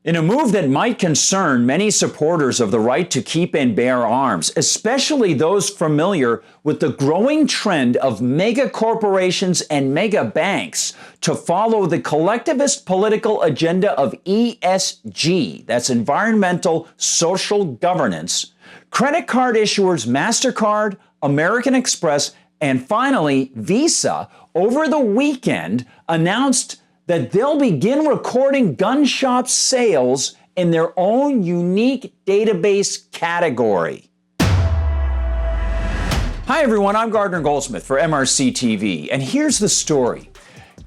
In a move that might concern many supporters of the right to keep and bear arms, especially those familiar with the growing trend of mega corporations and mega banks to follow the collectivist political agenda of ESG, that's environmental social governance, credit card issuers MasterCard, American Express, and finally Visa over the weekend announced that they'll begin recording gun shop sales in their own unique database category. Hi everyone, I'm Gardner Goldsmith for MRC-TV, and here's the story.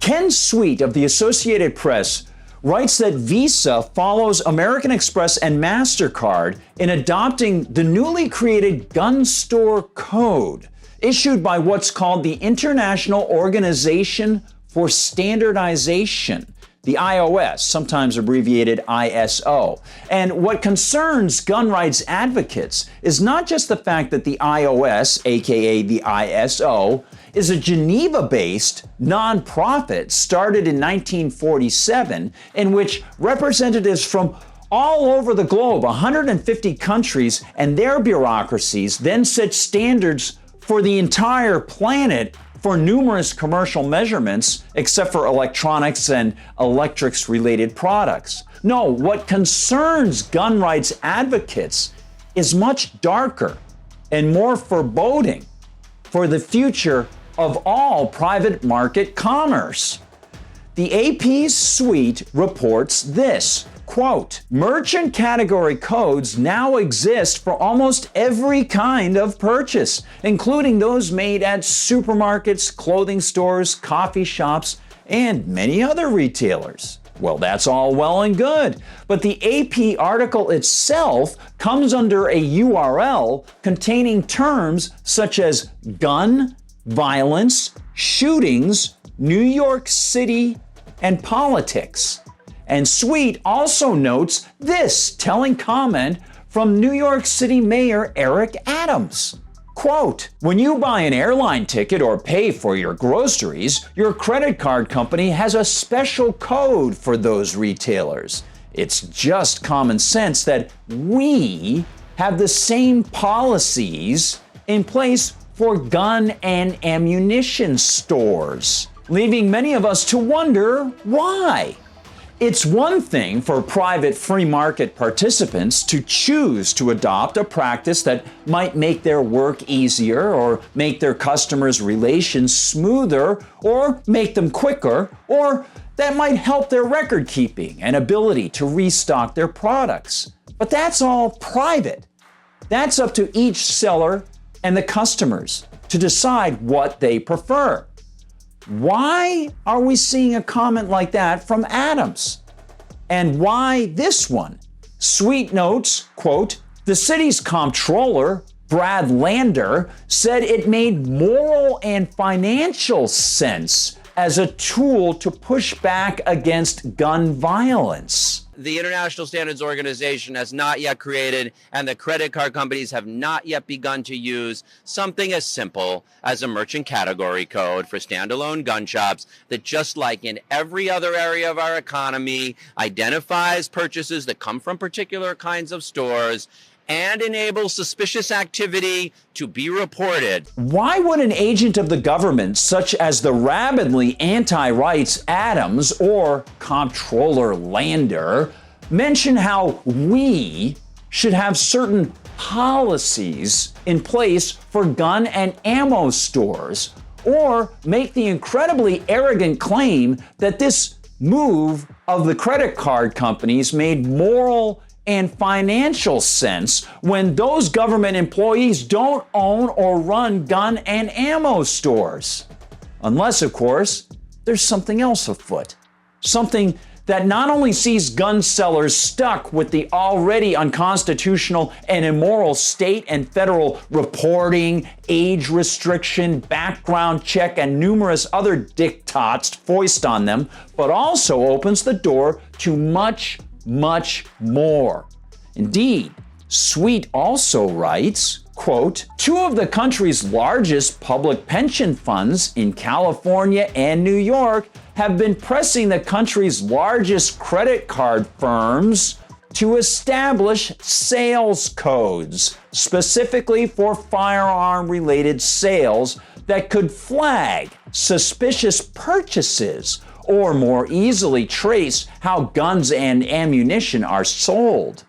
Ken Sweet of the Associated Press writes that Visa follows American Express and MasterCard in adopting the newly created gun store code issued by what's called the International Organization for Standardization, the iOS, sometimes abbreviated ISO. And what concerns gun rights advocates is not just the fact that the iOS, aka the ISO, is a Geneva-based nonprofit started in 1947 in which representatives from all over the globe, 150 countries, and their bureaucracies then set standards for the entire planet for numerous commercial measurements, except for electronics and electrics-related products. No, what concerns gun rights advocates is much darker and more foreboding for the future of all private market commerce. The AP's Suite reports this, quote, merchant category codes now exist for almost every kind of purchase, including those made at supermarkets, clothing stores, coffee shops, and many other retailers. Well, that's all well and good, but the AP article itself comes under a URL containing terms such as gun, violence, shootings, New York City, and politics. And Sweet also notes this telling comment from New York City Mayor Eric Adams. Quote, when you buy an airline ticket or pay for your groceries, your credit card company has a special code for those retailers. It's just common sense that we have the same policies in place for gun and ammunition stores, leaving many of us to wonder why. It's one thing for private free market participants to choose to adopt a practice that might make their work easier or make their customers' relations smoother or make them quicker, or that might help their record keeping and ability to restock their products. But that's all private. That's up to each seller and the customers to decide what they prefer. Why are we seeing a comment like that from Adams? And why this one? Sweet notes, quote, the city's comptroller, Brad Lander, said it made moral and financial sense as a tool to push back against gun violence. The International Standards Organization has not yet created, and the credit card companies have not yet begun to use something as simple as a merchant category code for standalone gun shops that, just like in every other area of our economy, identifies purchases that come from particular kinds of stores and enables suspicious activity to be reported. Why would an agent of the government, such as the rabidly anti-rights Adams or Comptroller Lander, mention how we should have certain policies in place for gun and ammo stores, or make the incredibly arrogant claim that this move of the credit card companies made moral and financial sense when those government employees don't own or run gun and ammo stores? Unless, of course, there's something else afoot. Something that not only sees gun sellers stuck with the already unconstitutional and immoral state and federal reporting, age restriction, background check, and numerous other diktats foist on them, but also opens the door to much more. Indeed, Sweet also writes, quote, two of the country's largest public pension funds in California and New York have been pressing the country's largest credit card firms to establish sales codes, specifically for firearm-related sales that could flag suspicious purchases or more easily trace how guns and ammunition are sold.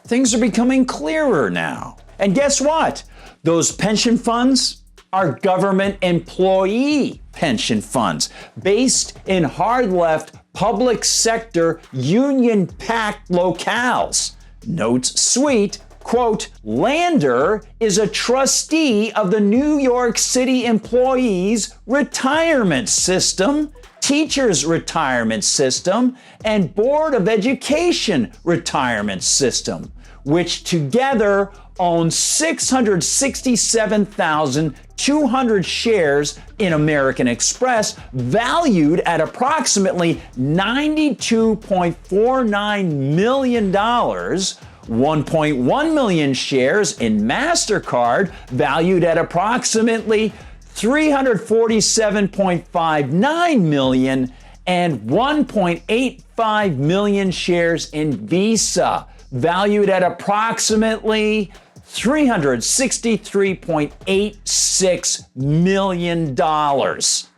Things are becoming clearer now. And guess what? Those pension funds are government employee pension funds based in hard-left public sector union-packed locales. Notes Sweet, quote, Lander is a trustee of the New York City Employees Retirement System, Teachers Retirement System, and Board of Education Retirement System, which together own 667,200 shares in American Express, valued at approximately $92.49 million, 1.1 million shares in MasterCard, valued at approximately $347.59 million, and 1.85 million shares in Visa, valued at approximately $363.86 million.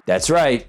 That's right.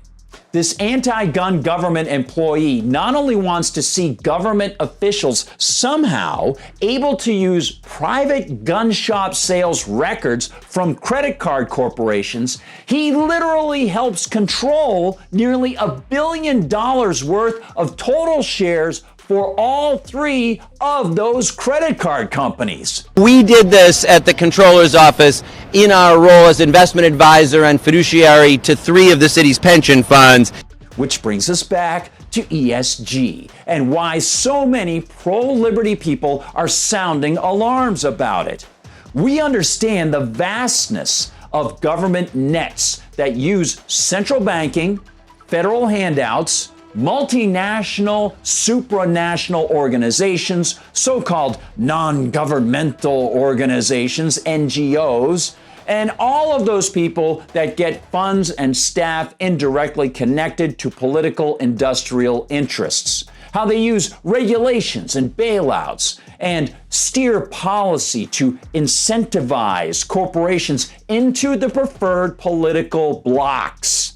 This anti-gun government employee not only wants to see government officials somehow able to use private gun shop sales records from credit card corporations, he literally helps control nearly $1 billion worth of total shares for all three of those credit card companies. We did this at the Comptroller's office in our role as investment advisor and fiduciary to three of the city's pension funds. Which brings us back to ESG and why so many pro-liberty people are sounding alarms about it. We understand the vastness of government nets that use central banking, federal handouts, multinational, supranational organizations, so-called non-governmental organizations, NGOs, and all of those people that get funds and staff indirectly connected to political industrial interests. How they use regulations and bailouts and steer policy to incentivize corporations into the preferred political blocs.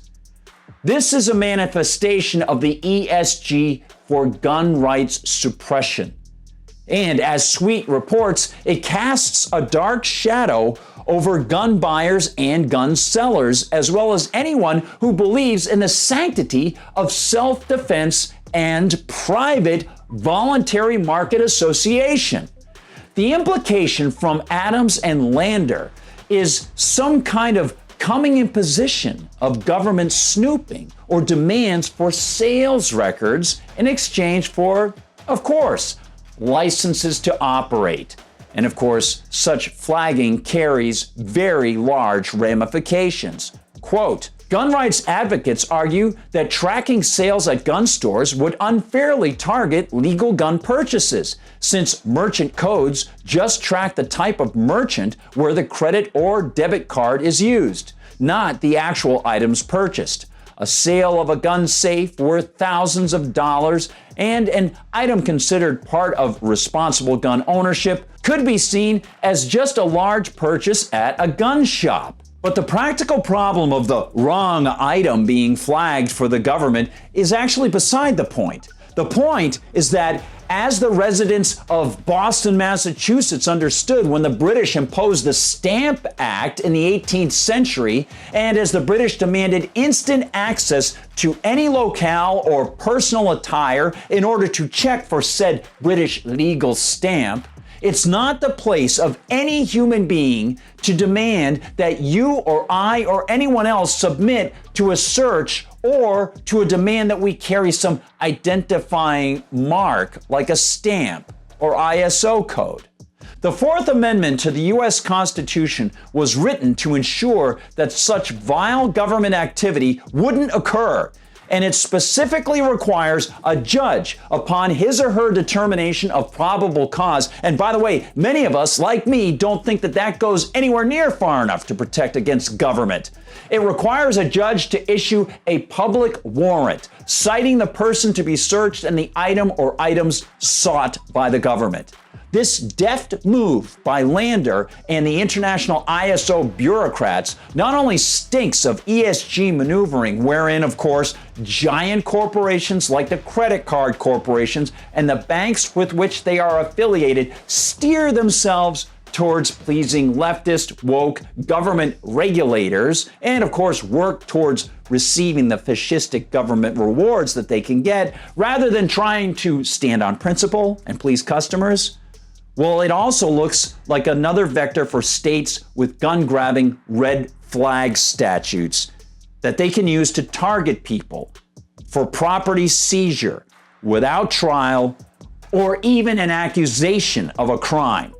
This is a manifestation of the ESG for gun rights suppression. And as Sweet reports, it casts a dark shadow over gun buyers and gun sellers, as well as anyone who believes in the sanctity of self-defense and private voluntary market association. The implication from Adams and Lander is some kind of coming in position of government snooping or demands for sales records in exchange for, of course, licenses to operate. And of course, such flagging carries very large ramifications. Quote, gun rights advocates argue that tracking sales at gun stores would unfairly target legal gun purchases, since merchant codes just track the type of merchant where the credit or debit card is used, not the actual items purchased. A sale of a gun safe worth thousands of dollars and an item considered part of responsible gun ownership could be seen as just a large purchase at a gun shop. But the practical problem of the wrong item being flagged for the government is actually beside the point. The point is that as the residents of Boston, Massachusetts understood when the British imposed the Stamp Act in the 18th century, and as the British demanded instant access to any locale or personal attire in order to check for said British legal stamp, it's not the place of any human being to demand that you or I or anyone else submit to a search or to a demand that we carry some identifying mark like a stamp or ISO code. The Fourth Amendment to the U.S. Constitution was written to ensure that such vile government activity wouldn't occur, And it specifically requires a judge, upon his or her determination of probable cause. And by the way, many of us, like me, don't think that that goes anywhere near far enough to protect against government. It requires a judge to issue a public warrant, citing the person to be searched and the item or items sought by the government. This deft move by Lander and the international ISO bureaucrats not only stinks of ESG maneuvering, wherein, of course, giant corporations like the credit card corporations and the banks with which they are affiliated steer themselves towards pleasing leftist, woke government regulators, and of course work towards receiving the fascistic government rewards that they can get, rather than trying to stand on principle and please customers. Well, it also looks like another vector for states with gun-grabbing red flag statutes that they can use to target people for property seizure without trial or even an accusation of a crime.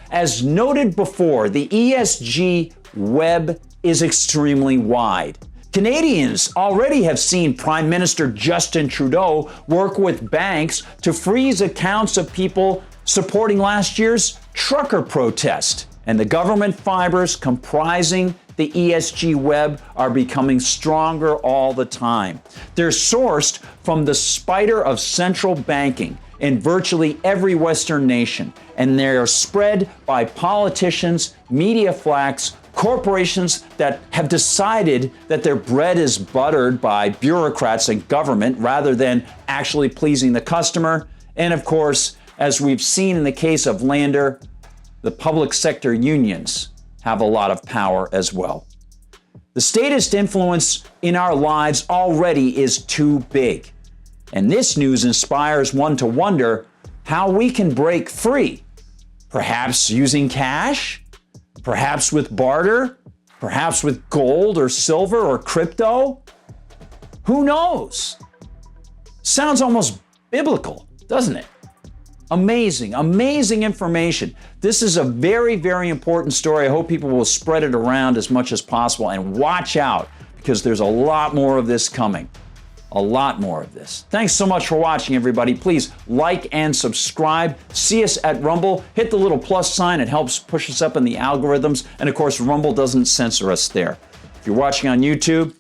As noted before, the ESG web is extremely wide. Canadians already have seen Prime Minister Justin Trudeau work with banks to freeze accounts of people supporting last year's trucker protest. And the government fibers comprising the ESG web are becoming stronger all the time. They're sourced from the spider of central banking in virtually every Western nation, and they are spread by politicians, media flacks, corporations that have decided that their bread is buttered by bureaucrats and government rather than actually pleasing the customer. And of course, as we've seen in the case of Lander, the public sector unions have a lot of power as well. The statist influence in our lives already is too big. And this news inspires one to wonder how we can break free. Perhaps using cash? Perhaps with barter? Perhaps with gold or silver or crypto? Who knows? Sounds almost biblical, doesn't it? Amazing, amazing information. This is a very, very important story. I hope people will spread it around as much as possible and watch out, because there's a lot more of this coming. A lot more of this. Thanks so much for watching, everybody. Please like and subscribe. See us at Rumble. Hit the little plus sign. It helps push us up in the algorithms. And of course, Rumble doesn't censor us there. If you're watching on YouTube,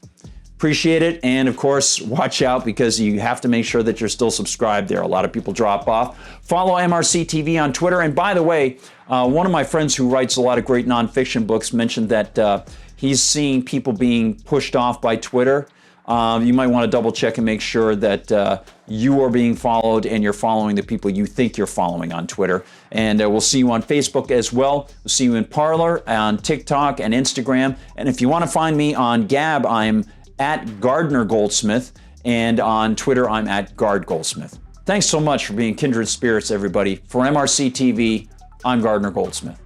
appreciate it. And of course, watch out, because you have to make sure that you're still subscribed there. A lot of people drop off. Follow MRC-TV on Twitter. And by the way, one of my friends who writes a lot of great nonfiction books mentioned that he's seeing people being pushed off by Twitter. You might want to double check and make sure that you are being followed and you're following the people you think you're following on Twitter. And we'll see you on Facebook as well. We'll see you in Parler, on TikTok and Instagram. And if you want to find me on Gab, I'm at Gardner Goldsmith, and on Twitter, I'm at Gard Goldsmith. Thanks so much for being kindred spirits, everybody. For MRC TV, I'm Gardner Goldsmith.